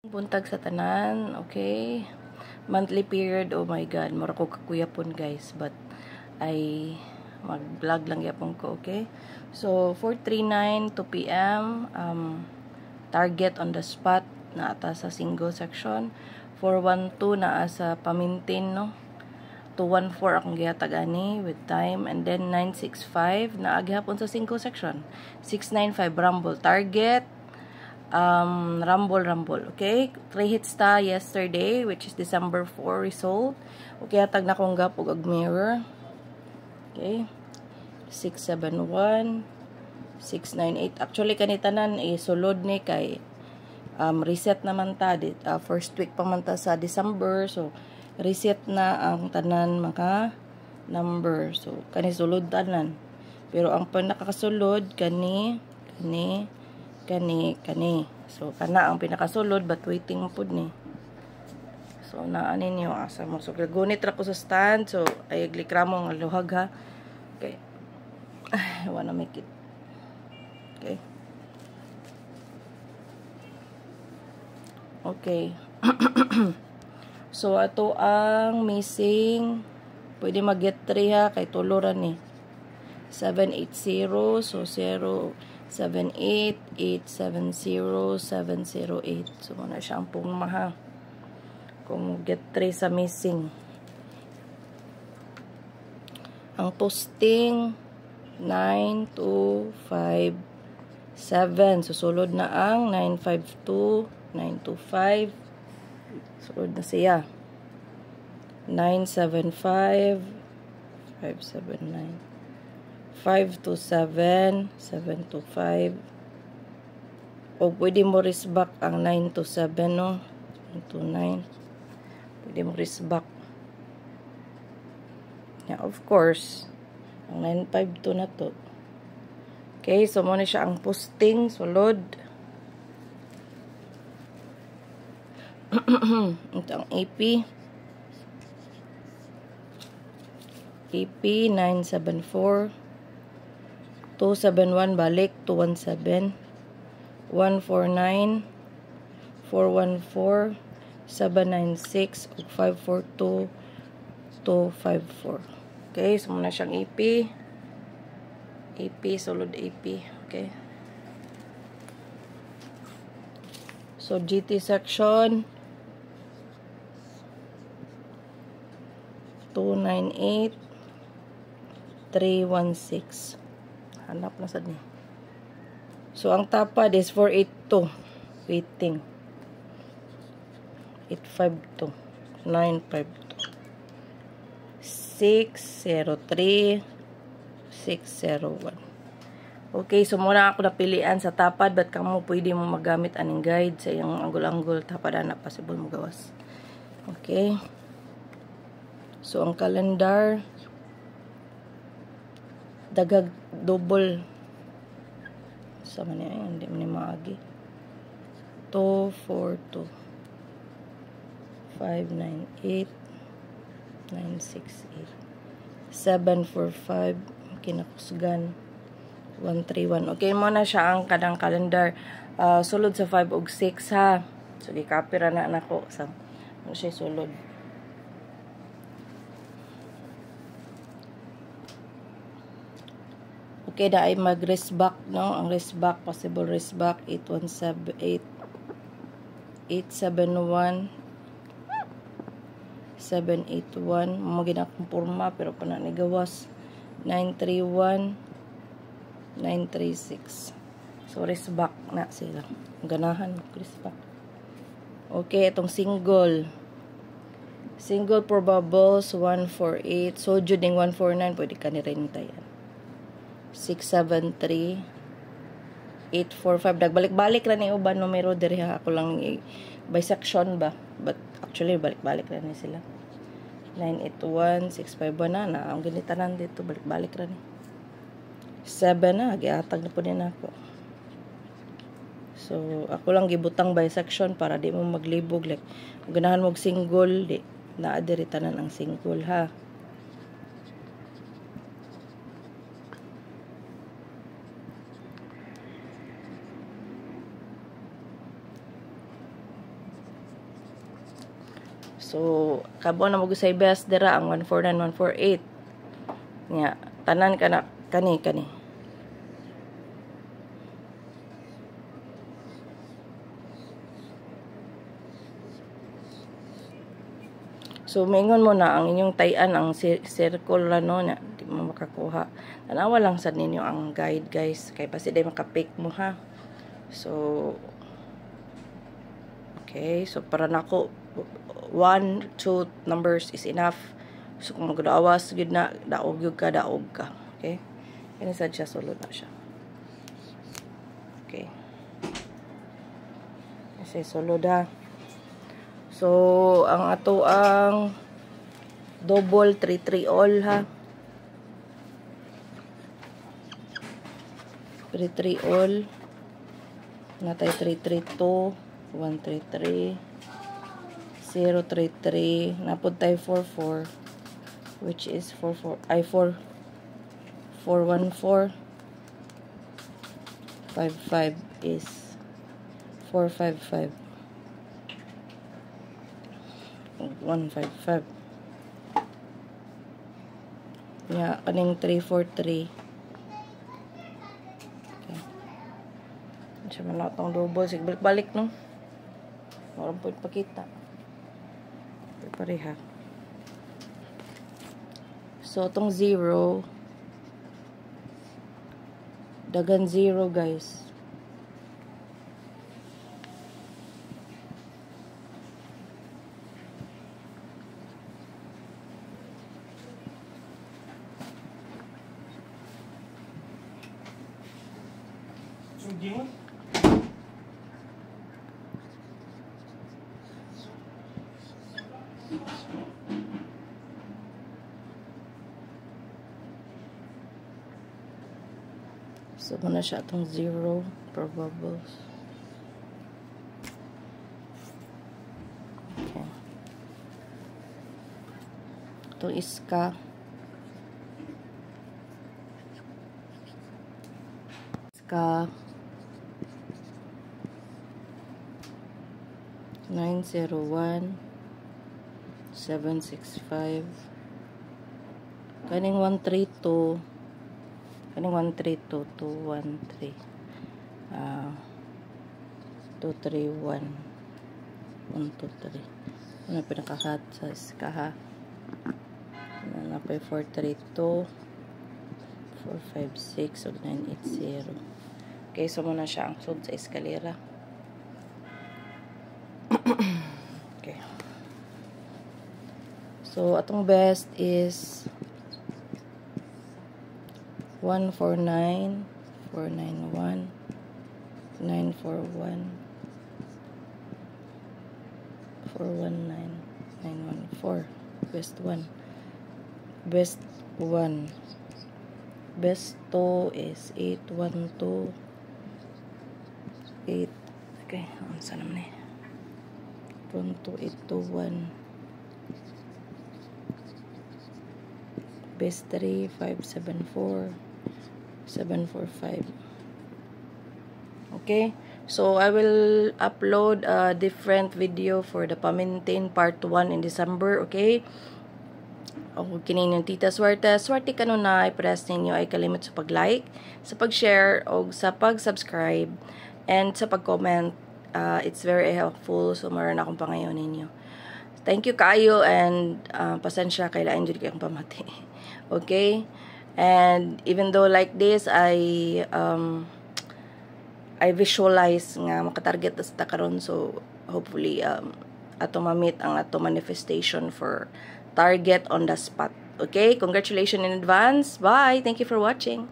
Buntag sa tanan, okay? Monthly period, oh my god, mura ko kakuyapon guys, but ay mag-vlog lang yapon ko, okay? So 4:39 2 p.m. Target on the spot na ata sa single section. 4:12 na sa pamintin, no? 2:14 akong gihatag ani with time, and then 9:65 na agihapon sa single section. 6:95 rumble target. Rumble, okay? 3 hits ta yesterday, which is December 4 result. Okay, hatag na kong gap og mirror. Okay. 671, 698. Actually, kanitanan sulod ni kay reset naman ta. First week pa man ta sa December. So, reset na ang tanan mga number. So, kani sulod tanan. Pero ang pinakasulod kani. So, kana ang pinakasulod, but waiting po ni. So, naanin nyo, asa mo. So, gunit ra ko sa stand. So, ay glikramo nga luhag ha. Okay. I wanna make it. Okay. Okay. So, ato ang missing. Pwede mag-get 3 ha. Kay tuloran ni. 780. So, 0. 788700708. So, muna siya ang pungmaha. Kung get 3 sa missing. Ang posting 9257. Susulod na ang 952, 925. Sulod na siya. 975, 579. 527, 725. O pwede mo risback ang 927, no? 129. Pwede mo risback. Yeah, of course. Ang 952 na to. Okay, so muna siya ang posting. Sulod. Ito ang AP. AP 974. 271 balik, 217, 149, 414, 796, 542, 254. Okay, so muna siyang AP. AP, solid AP. Okay. So, GT section. 298, 316. Hanap na sad ni. So, ang tapad is 482. Waiting. 852. 952. 603. 601. Okay, so muna ako napilian sa tapad. But kamo pwede mo magamit aning guide sa iyong anggol-anggol. Tapad na possible mo gawas. Okay. So, ang calendar dagag double sa man yan, hindi man maagi. 242 598 968 745 kinakusgan 131. Okay mo na siya ang kadang calendar. Sulod sa 5 ug 6 ha. So gi-copy ra na nako sa ano siya sulod. Okay, da ay mag-wristback, no? Ang wristback, possible wristback, 8178, 871, 781. Mga ginakumpurma, pero pa na nigawas. 931, 936. So, wristback na sila. Ganahan, wristback. Okay, itong single. Single probables, 148. So, juding 149, pwede ka nirenta yan. 673 845. Nagbalik-balik ra ni uban numero diri ha. Ako lang by section ba, but actually balik-balik ra ni sila. 981 651 na ang ginitanan dito, balik-balik ra ni 7 na giatag na po din ako. So ako lang gibutang by section para di mo maglibog, like ganahan mo single, di naa diri tanan ang single ha. So, kabo na mag-usay best dira ang 149, 148. Nya, tanan ka na, kani. So, maingon mo na ang inyong tayan, ang circle no, na di mo makakuha. Tanawa lang sa ninyo ang guide, guys. Kaya pa sila makapick mo, ha. So, okay. So, para nako, 1, 2 numbers is enough. So, kung magdaawas, yun na, daog ka. Okay? Yan isa siya, sulod na siya. Okay. Kasi sulod, ha. So, ang ato ang double 3-3 all, ha. 3-3 all. Natay 3-3-2, 1-3-3, 0-3-3. Napod tayo 4-4, which is 4-4, ay 4-1-4. 5-5 is 4-5-5. 1-5-5. Yeah, kaning 3-4-3. Okay. Siya man lang itong double. Sige, balik no? Walang po ipakita. Pareha. So, itong 0. Dagan 0, guys. So, muna siya itong 0 probables. Okay. Itong iska. Iska. 901 765. Kaning 132. Kaning 132 213. 231 123. Ano pinakahat sa iska, ha? Ano na pa 432 456 o 980. Okay, so muna siya ang sud sa eskalera. Okay. So, atong best is 149 491 941 419 914. Best 1. Best 1. Best 2 is 812 8. Okay, saan naman 821. Best 3 574 745. Okay, so I will upload a different video for the Pamintain part 1 in December. Okay, o kinin yung Tita Swerte ka nun na i-press ninyo ay kalimot sa pag-like, sa pag-share o sa pag-subscribe and sa pag-comment. It's very helpful, so maroon akong pangayon ninyo. Thank you kayo, and pasensya kay lain jud kayong pamati. Okay, and even though like this I visualize nga makatarget sa karon, so hopefully ato ma-meet ang ato manifestation for target on the spot. Okay, congratulations in advance. Bye, thank you for watching.